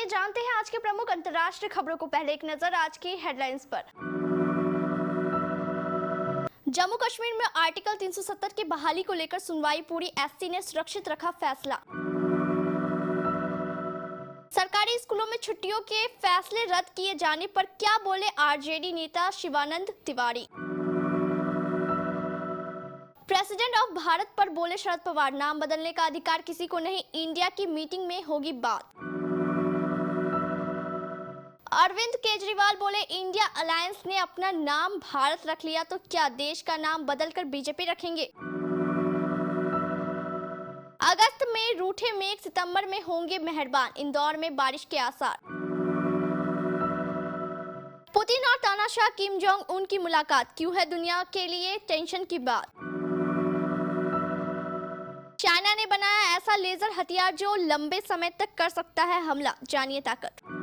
आइए जानते हैं आज के प्रमुख अंतर्राष्ट्रीय खबरों को। पहले एक नजर आज की हेडलाइंस पर। जम्मू कश्मीर में आर्टिकल 370 की बहाली को लेकर सुनवाई पूरी, एससी ने सुरक्षित रखा फैसला। सरकारी स्कूलों में छुट्टियों के फैसले रद्द किए जाने पर क्या बोले आरजेडी नेता शिवानंद तिवारी। प्रेसिडेंट ऑफ भारत पर बोले शरद पवार, नाम बदलने का अधिकार किसी को नहीं, इंडिया की मीटिंग में होगी बात। अरविंद केजरीवाल बोले इंडिया अलायंस ने अपना नाम भारत रख लिया तो क्या देश का नाम बदलकर बीजेपी रखेंगे। अगस्त में रूठे मेघ सितंबर में होंगे मेहरबान, इंदौर में बारिश के आसार। पुतिन और तानाशाह किम जोंग उन की मुलाकात, क्यों है दुनिया के लिए टेंशन की बात। चाइना ने बनाया ऐसा लेजर हथियार जो लंबे समय तक कर सकता है हमला, जानिए ताकत।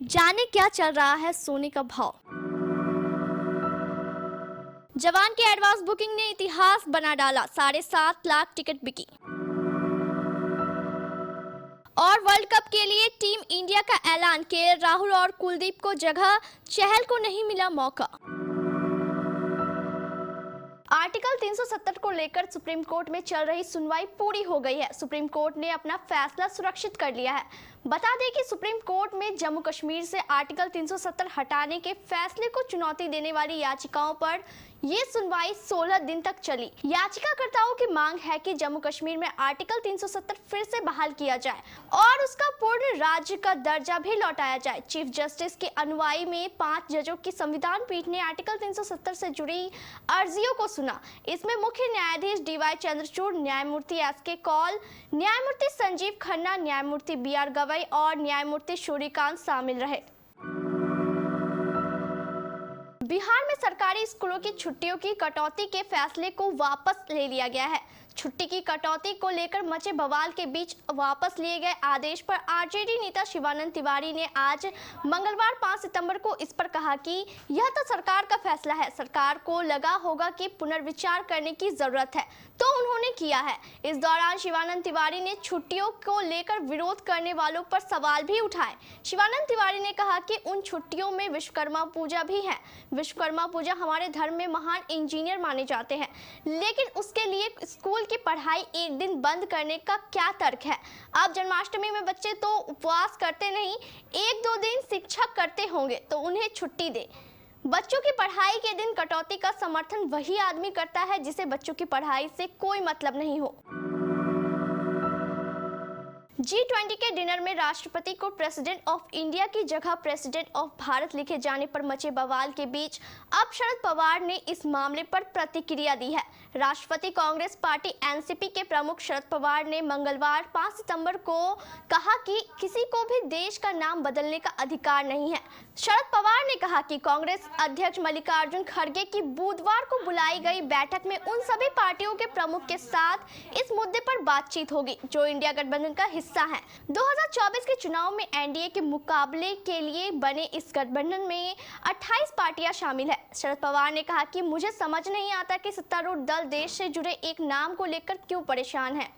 जाने क्या चल रहा है सोने का भाव। जवान की एडवांस बुकिंग ने इतिहास बना डाला, 7.5 लाख टिकट बिकी। और वर्ल्ड कप के लिए टीम इंडिया का ऐलान, केएल राहुल और कुलदीप को जगह, चहल को नहीं मिला मौका। आर्टिकल 370 को लेकर सुप्रीम कोर्ट में चल रही सुनवाई पूरी हो गई है। सुप्रीम कोर्ट ने अपना फैसला सुरक्षित कर लिया है। बता दें कि सुप्रीम कोर्ट में जम्मू कश्मीर से आर्टिकल 370 हटाने के फैसले को चुनौती देने वाली याचिकाओं पर ये सुनवाई 16 दिन तक चली। याचिकाकर्ताओं की मांग है कि जम्मू कश्मीर में आर्टिकल 370 फिर से बहाल किया जाए और उसका पूर्ण राज्य का दर्जा भी लौटाया जाए। चीफ जस्टिस की अनुवाई में 5 जजों की संविधान पीठ ने आर्टिकल 370 से जुड़ी अर्जियों को सुना। इसमें मुख्य न्यायाधीश डीवाई चंद्रचूड़, न्यायमूर्ति एसके कौल, न्यायमूर्ति संजीव खन्ना, न्यायमूर्ति बीआर गवई और न्यायमूर्ति सूर्यकांत शामिल रहे। बिहार में सरकारी स्कूलों की छुट्टियों की कटौती के फैसले को वापस ले लिया गया है। छुट्टी की कटौती को लेकर मचे बवाल के बीच वापस लिए गए आदेश पर आरजेडी नेता शिवानंद तिवारी ने आज मंगलवार 5 सितंबर को इस पर कहा कि यह तो सरकार का फैसला है, सरकार को लगा होगा कि पुनर्विचार करने की जरूरत है तो उन्होंने किया है। इस दौरान शिवानंद तिवारी ने छुट्टियों को लेकर विरोध करने वालों पर सवाल भी उठाए। शिवानंद तिवारी ने कहा कि उन छुट्टियों में विश्वकर्मा पूजा भी है। विश्वकर्मा पूजा हमारे धर्म में महान इंजीनियर माने जाते हैं, लेकिन उसके लिए स्कूल की पढ़ाई एक दिन बंद करने का क्या तर्क है। अब जन्माष्टमी में बच्चे तो उपवास करते नहीं, 1-2 दिन शिक्षक करते होंगे तो उन्हें छुट्टी दे। बच्चों की पढ़ाई के दिन कटौती का समर्थन वही आदमी करता है जिसे बच्चों की पढ़ाई से कोई मतलब नहीं हो। G20 के डिनर में राष्ट्रपति को प्रेसिडेंट ऑफ इंडिया की जगह प्रेसिडेंट ऑफ भारत लिखे जाने पर मचे बवाल के बीच अब शरद पवार ने इस मामले पर प्रतिक्रिया दी है। राष्ट्रपति कांग्रेस पार्टी एनसीपी के प्रमुख शरद पवार ने मंगलवार 5 सितंबर को कहा कि किसी को भी देश का नाम बदलने का अधिकार नहीं है। शरद पवार ने कहा कि कांग्रेस अध्यक्ष मल्लिकार्जुन खड़गे की बुधवार को बुलाई गई बैठक में उन सभी पार्टियों के प्रमुख के साथ इस मुद्दे पर बातचीत होगी जो इंडिया गठबंधन का हिस्सा है। 2024 के चुनाव में एनडीए के मुकाबले के लिए बने इस गठबंधन में 28 पार्टियां शामिल है। शरद पवार ने कहा कि मुझे समझ नहीं आता कि सत्तारूढ़ दल देश से जुड़े एक नाम को लेकर क्यों परेशान है।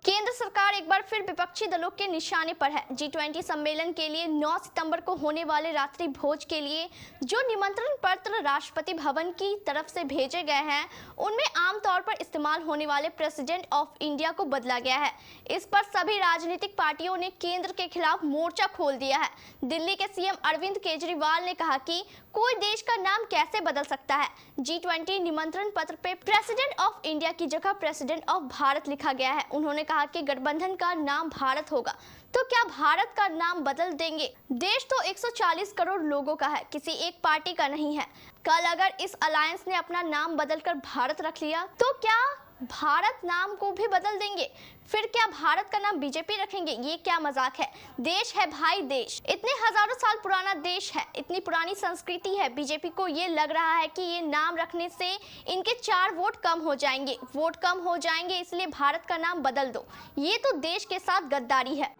केंद्र सरकार एक बार फिर विपक्षी दलों के निशाने पर है। G20 सम्मेलन के लिए 9 सितंबर को होने वाले रात्रि भोज के लिए जो निमंत्रण पत्र राष्ट्रपति भवन की तरफ से भेजे गए हैं उनमें आमतौर पर इस्तेमाल होने वाले प्रेसिडेंट ऑफ इंडिया को बदला गया है। इस पर सभी राजनीतिक पार्टियों ने केंद्र के खिलाफ मोर्चा खोल दिया है। दिल्ली के सीएम अरविंद केजरीवाल ने कहा कि कोई देश का नाम कैसे बदल सकता है। G20 निमंत्रण पत्र पे प्रेसिडेंट ऑफ इंडिया की जगह प्रेसिडेंट ऑफ भारत लिखा गया है। उन्होंने कहा कि गठबंधन का नाम भारत होगा तो क्या भारत का नाम बदल देंगे। देश तो 140 करोड़ लोगों का है, किसी एक पार्टी का नहीं है। कल अगर इस अलायंस ने अपना नाम बदलकर भारत रख लिया तो क्या भारत नाम को भी बदल देंगे। फिर क्या भारत का नाम बीजेपी रखेंगे। ये क्या मजाक है। देश है भाई, देश इतने हजारों साल पुराना देश है, इतनी पुरानी संस्कृति है। बीजेपी को ये लग रहा है कि ये नाम रखने से इनके 4 वोट कम हो जाएंगे, इसलिए भारत का नाम बदल दो। ये तो देश के साथ गद्दारी है।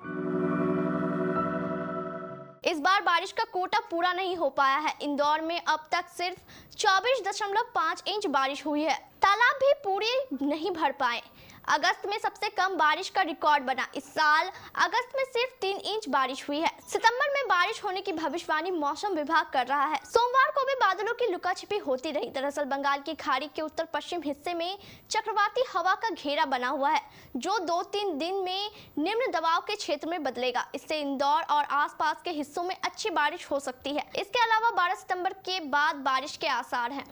इस बार बारिश का कोटा पूरा नहीं हो पाया है। इंदौर में अब तक सिर्फ 24.5 इंच बारिश हुई है। तालाब भी पूरे नहीं भर पाए। अगस्त में सबसे कम बारिश का रिकॉर्ड बना। इस साल अगस्त में सिर्फ 3 इंच बारिश हुई है। सितंबर में बारिश होने की भविष्यवाणी मौसम विभाग कर रहा है। सोमवार को भी बादलों की लुकाछिपी होती रही। दरअसल बंगाल की खाड़ी के उत्तर पश्चिम हिस्से में चक्रवाती हवा का घेरा बना हुआ है, जो 2-3 दिन में निम्न दबाव के क्षेत्र में बदलेगा। इससे इंदौर और आसपास के हिस्सों में अच्छी बारिश हो सकती है। इसके अलावा 12 सितंबर के बाद बारिश के आसार हैं।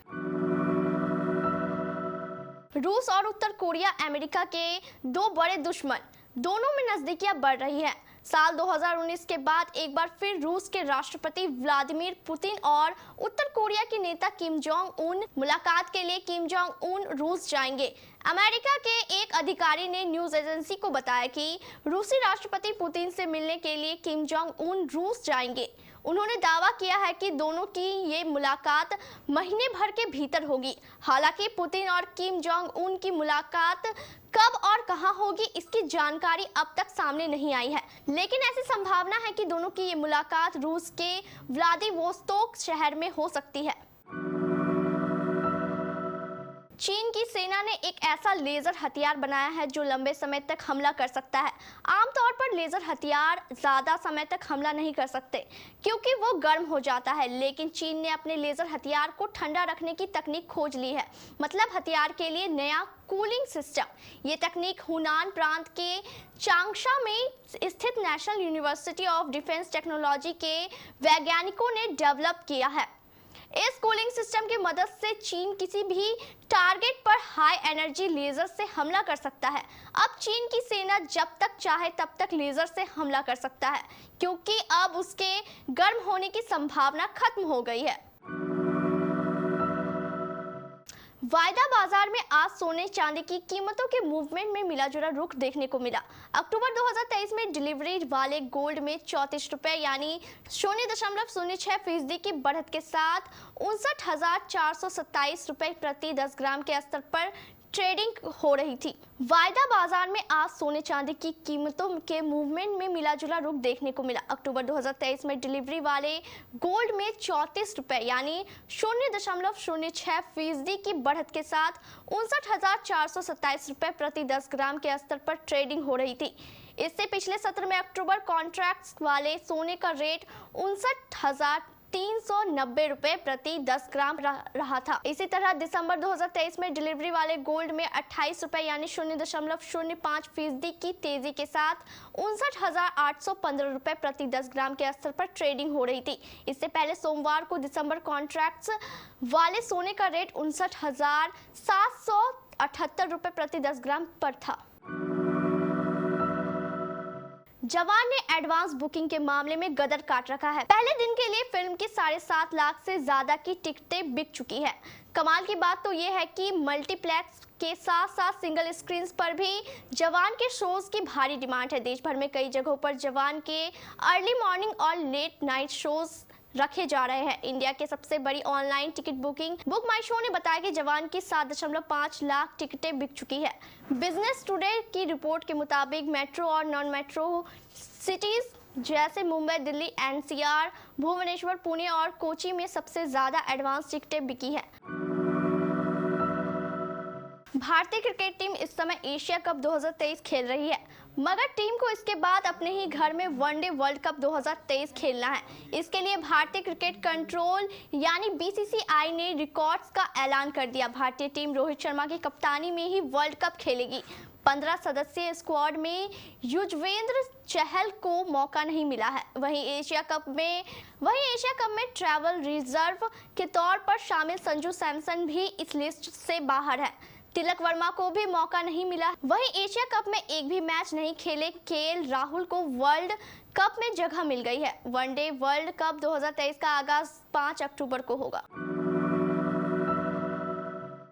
रूस और उत्तर कोरिया अमेरिका के 2 बड़े दुश्मन, दोनों में नजदीकियां बढ़ रही है। साल 2019 के बाद एक बार फिर रूस के राष्ट्रपति व्लादिमीर पुतिन और उत्तर कोरिया के नेता किम जोंग उन मुलाकात के लिए किम जोंग उन रूस जाएंगे। अमेरिका के एक अधिकारी ने न्यूज एजेंसी को बताया कि रूसी राष्ट्रपति पुतिन से मिलने के लिए किम जोंग उन रूस जाएंगे। उन्होंने दावा किया है कि दोनों की ये मुलाकात महीने भर के भीतर होगी। हालांकि पुतिन और किम जोंग उन की मुलाकात कब और कहां होगी, इसकी जानकारी अब तक सामने नहीं आई है, लेकिन ऐसी संभावना है कि दोनों की ये मुलाकात रूस के व्लादिवोस्तोक शहर में हो सकती है। चीन की सेना ने एक ऐसा लेजर हथियार बनाया है जो लंबे समय तक हमला कर सकता है। आमतौर पर लेजर हथियार ज्यादा समय तक हमला नहीं कर सकते क्योंकि वो गर्म हो जाता है, लेकिन चीन ने अपने लेजर हथियार को ठंडा रखने की तकनीक खोज ली है। मतलब हथियार के लिए नया कूलिंग सिस्टम। ये तकनीक हुनान प्रांत के चांगशा में स्थित national university of defence technology के वैज्ञानिकों ने डेवलप किया है। इस कूलिंग सिस्टम की मदद से चीन किसी भी टारगेट पर हाई एनर्जी लेजर से हमला कर सकता है। अब चीन की सेना जब तक चाहे तब तक लेजर से हमला कर सकता है क्योंकि अब उसके गर्म होने की संभावना खत्म हो गई है। वायदा बाजार में आज सोने चांदी की कीमतों के मूवमेंट में मिलाजुला रुख देखने को मिला। अक्टूबर 2023 में डिलीवरी वाले गोल्ड में 34 रुपए यानी 0.06% की बढ़त के साथ 59,427 रुपए प्रति 10 ग्राम के स्तर पर ट्रेडिंग हो रही थी। वायदा बाजार में आज सोने चांदी की कीमतों के मूवमेंट में मिलाजुला रुख देखने को मिला। अक्टूबर 2023 में डिलीवरी वाले गोल्ड में 34 रुपए यानी 0.06% की बढ़त के साथ 59,427 रुपए प्रति 10 ग्राम के स्तर पर ट्रेडिंग हो रही थी। इससे पिछले सत्र में अक्टूबर कॉन्ट्रैक्ट्स वाले सोने का रेट 59,390 रुपए प्रति 10 ग्राम रहा था। इसी तरह दिसंबर 2023 में डिलीवरी वाले गोल्ड में 28 रुपए यानी 0.05% की तेजी के साथ 59,815 रुपए प्रति 10 ग्राम के स्तर पर ट्रेडिंग हो रही थी। इससे पहले सोमवार को दिसंबर कॉन्ट्रैक्ट्स वाले सोने का रेट 59,778 रुपए प्रति 10 ग्राम पर था। जवान ने एडवांस बुकिंग के मामले में गदर काट रखा है। पहले दिन के लिए फिल्म की 7.5 लाख से ज्यादा की टिकटें बिक चुकी है। कमाल की बात तो ये है कि मल्टीप्लेक्स के साथ साथ सिंगल स्क्रीन पर भी जवान के शोज की भारी डिमांड है। देश भर में कई जगहों पर जवान के अर्ली मॉर्निंग और लेट नाइट शोज रखे जा रहे हैं। इंडिया के सबसे बड़ी ऑनलाइन टिकट बुकिंग बुक माई शो ने बताया कि जवान की 7.5 लाख टिकटें बिक चुकी है। बिजनेस टुडे की रिपोर्ट के मुताबिक मेट्रो और नॉन मेट्रो सिटीज जैसे मुंबई, दिल्ली, एनसीआर, भुवनेश्वर, पुणे और कोची में सबसे ज्यादा एडवांस टिकटें बिकी है। भारतीय क्रिकेट टीम इस समय एशिया कप 2023 खेल रही है, मगर टीम को इसके बाद अपने ही घर में वनडे वर्ल्ड कप 2023 खेलना है। इसके लिए भारतीय क्रिकेट कंट्रोल यानी बीसीसीआई ने रिकॉर्ड्स का ऐलान कर दिया। भारतीय टीम रोहित शर्मा की कप्तानी में ही वर्ल्ड कप खेलेगी। 15 सदस्यीय स्क्वाड में युजवेंद्र चहल को मौका नहीं मिला है। वहीं एशिया कप में ट्रैवल रिजर्व के तौर पर शामिल संजू सैमसन भी इस लिस्ट से बाहर है। तिलक वर्मा को भी मौका नहीं मिला। वहीं एशिया कप में एक भी मैच नहीं खेले केएल राहुल को वर्ल्ड कप में जगह मिल गई है। वनडे वर्ल्ड कप 2023 का आगाज 5 अक्टूबर को होगा।